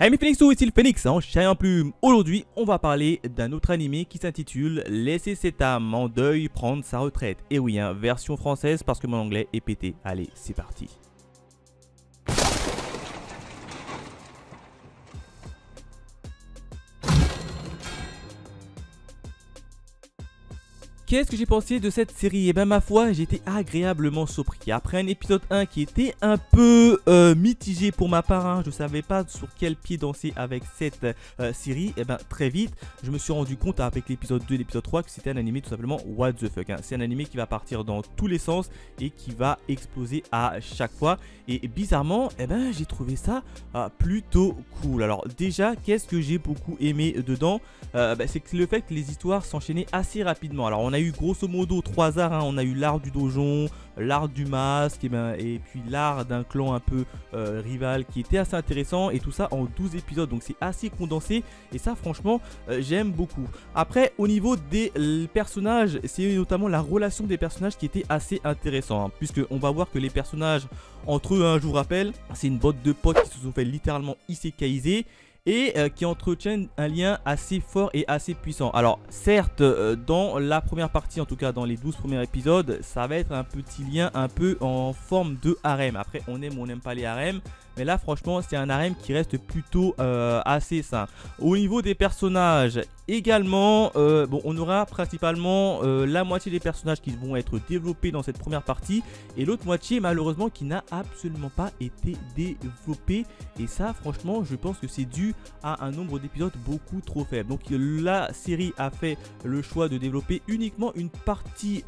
Hey mes Phoenix, ici le Phoenix en chair en plume. Aujourd'hui, on va parler d'un autre animé qui s'intitule Laisser cette âme en deuil prendre sa retraite. Et oui, hein, version française parce que mon anglais est pété. Allez, c'est parti. Qu'est-ce que j'ai pensé de cette série? Eh ben ma foi, j'ai été agréablement surpris. Après un épisode 1 qui était un peu mitigé pour ma part, hein, je savais pas sur quel pied danser avec cette série. Et ben très vite, je me suis rendu compte avec l'épisode 2 et l'épisode 3 que c'était un animé tout simplement what the fuck. Hein. C'est un animé qui va partir dans tous les sens et qui va exploser à chaque fois. Et bizarrement, eh ben j'ai trouvé ça plutôt cool. Alors déjà, qu'est-ce que j'ai beaucoup aimé dedans? C'est que le fait que les histoires s'enchaînaient assez rapidement. Alors on a eu grosso modo 3 arts, hein. On a eu l'art du donjon, l'art du masque et puis l'art d'un clan un peu rival qui était assez intéressant, et tout ça en 12 épisodes, donc c'est assez condensé et ça franchement j'aime beaucoup. Après au niveau des personnages, c'est notamment la relation des personnages qui était assez intéressant, hein, puisque on va voir que les personnages entre eux, hein, je vous rappelle, c'est une bande de potes qui se sont fait littéralement isekaiser et qui entretiennent un lien assez fort et assez puissant. Alors certes, dans la première partie, en tout cas dans les 12 premiers épisodes, ça va être un petit lien un peu en forme de harem. Après on aime ou on n'aime pas les harems, mais là franchement c'est un harem qui reste plutôt assez sain. Au niveau des personnages également, bon, on aura principalement la moitié des personnages qui vont être développés dans cette première partie, et l'autre moitié malheureusement qui n'a absolument pas été développée, et ça franchement je pense que c'est dû à un nombre d'épisodes beaucoup trop faible. Donc la série a fait le choix de développer uniquement une partie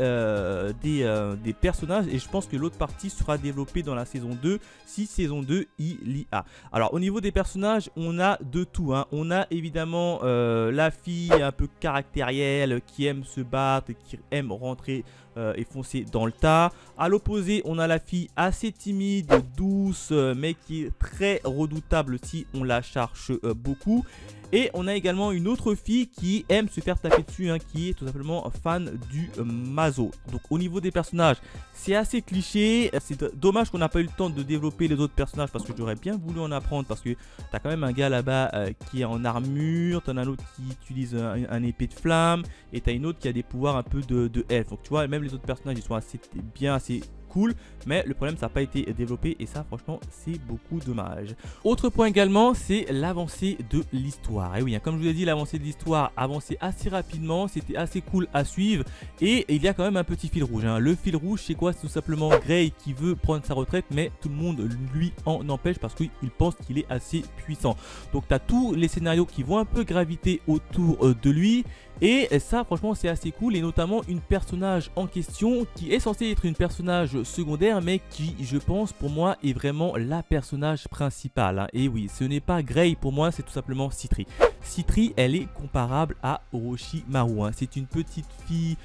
des personnages, et je pense que l'autre partie sera développée dans la saison 2, si saison 2 il y a. Alors au niveau des personnages, on a de tout, hein. On a évidemment la fille un peu caractérielle qui aime se battre, qui aime rentrer et foncer dans le tas. À l'opposé, on a la fille assez timide, douce, mais qui est très redoutable si on la cherche beaucoup. Et on a également une autre fille qui aime se faire taper dessus, hein, qui est tout simplement fan du mazo. Donc au niveau des personnages, c'est assez cliché. C'est dommage qu'on n'a pas eu le temps de développer les autres personnages, parce que j'aurais bien voulu en apprendre, parce que t'as quand même un gars là-bas qui est en armure, t'en as un autre qui utilise un épée de flamme, et t'as une autre qui a des pouvoirs un peu de elfe. Donc tu vois, même les autres personnages ils sont assez bien, assez cool, mais le problème ça n'a pas été développé, et ça franchement c'est beaucoup dommage. Autre point également, c'est l'avancée de l'histoire. Et oui, hein, comme je vous ai dit, l'avancée de l'histoire avançait assez rapidement, c'était assez cool à suivre, et il y a quand même un petit fil rouge, hein. Le fil rouge c'est quoi? C'est tout simplement Gray qui veut prendre sa retraite, mais tout le monde lui en empêche parce qu'il pense qu'il est assez puissant. Donc tu as tous les scénarios qui vont un peu graviter autour de lui, et ça franchement c'est assez cool, et notamment une personnage en question qui est censée être une personnage secondaire, mais qui je pense pour moi est vraiment la personnage principale, hein. Et oui, ce n'est pas Gray pour moi, c'est tout simplement Citri. Citri, elle est comparable à Orochimaru, hein. C'est une petite fille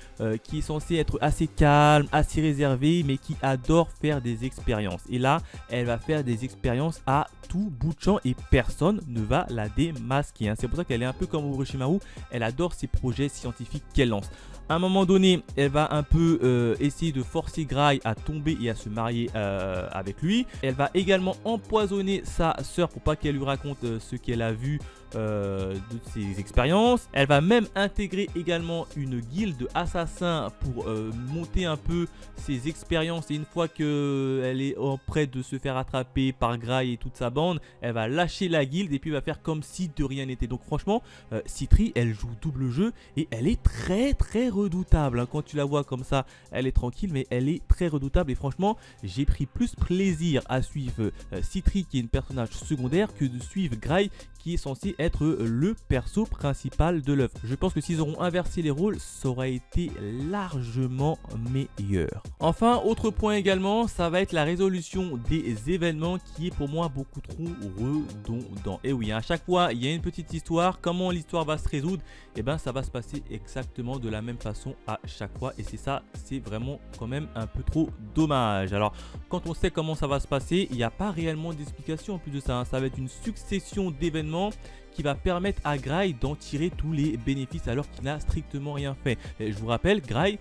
qui est censée être assez calme, assez réservée, mais qui adore faire des expériences. Et là, elle va faire des expériences à tout bout de champ et personne ne va la démasquer, hein. C'est pour ça qu'elle est un peu comme Orochimaru, elle adore ses projets scientifiques qu'elle lance. À un moment donné, elle va un peu essayer de forcer Gray à tomber et à se marier avec lui. Elle va également empoisonner sa sœur pour pas qu'elle lui raconte ce qu'elle a vu de ses expériences. Elle va même intégrer également une guilde assassins pour monter un peu ses expériences, et une fois qu'elle est près de se faire attraper par Gray et toute sa bande, elle va lâcher la guilde et puis va faire comme si de rien n'était. Donc franchement, Citri, elle joue double jeu et elle est très redoutable, hein. Quand tu la vois comme ça, elle est tranquille, mais elle est très redoutable, et franchement j'ai pris plus plaisir à suivre Citri, qui est une personnage secondaire, que de suivre Gray qui est censé être le perso principal de l'œuvre. Je pense que s'ils auront inversé les rôles, ça aurait été largement meilleur. Enfin, autre point également, ça va être la résolution des événements, qui est pour moi beaucoup trop redondant. Et oui, à chaque fois il y a une petite histoire, comment l'histoire va se résoudre, et ben ça va se passer exactement de la même façon à chaque fois, et c'est ça, c'est vraiment quand même un peu trop dommage. Alors quand on sait comment ça va se passer, il n'y a pas réellement d'explication en plus de ça, hein. Ça va être une succession d'événements qui va permettre à Gray d'en tirer tous les bénéfices alors qu'il n'a strictement rien fait. Et je vous rappelle, Gray,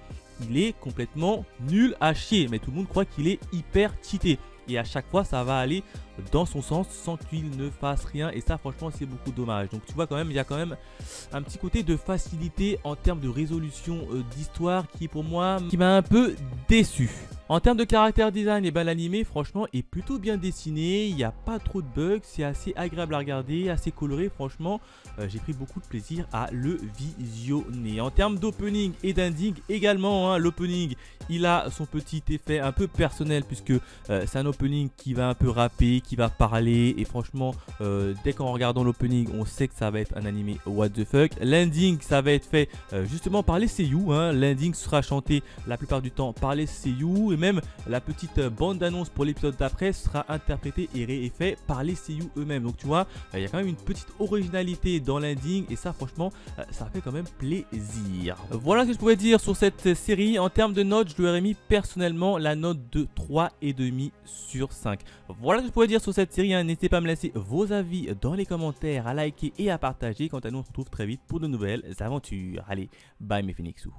il est complètement nul à chier, mais tout le monde croit qu'il est hyper cheaté. et à chaque fois ça va aller dans son sens sans qu'il ne fasse rien, et ça franchement c'est beaucoup dommage. Donc tu vois quand même, il y a quand même un petit côté de facilité en termes de résolution d'histoire qui pour moi qui m'a un peu déçu. En termes de caractère design, et ben l'animé franchement est plutôt bien dessiné, il n'y a pas trop de bugs, c'est assez agréable à regarder, assez coloré, franchement j'ai pris beaucoup de plaisir à le visionner. En termes d'opening et d'ending également, hein, l'opening il a son petit effet un peu personnel puisque c'est un opening qui va un peu rapper, qui va parler, et franchement dès qu'en regardant l'opening on sait que ça va être un animé what the fuck. L'ending ça va être fait justement par les seiyuu, hein. L'ending sera chanté la plupart du temps par les seiyuu, et même la petite bande d'annonce pour l'épisode d'après sera interprétée et fait par les seiyuu eux-mêmes. Donc tu vois, il y a quand même une petite originalité dans l'ending, et ça franchement ça fait quand même plaisir. Voilà ce que je pourrais dire sur cette série. En termes de notes, je lui aurais mis personnellement la note de 3,5 sur 5. Voilà ce que je pourrais dire sur cette série, hein. N'hésitez pas à me laisser vos avis dans les commentaires, à liker et à partager. Quant à nous, on se retrouve très vite pour de nouvelles aventures. Allez, bye mes Phoenixous.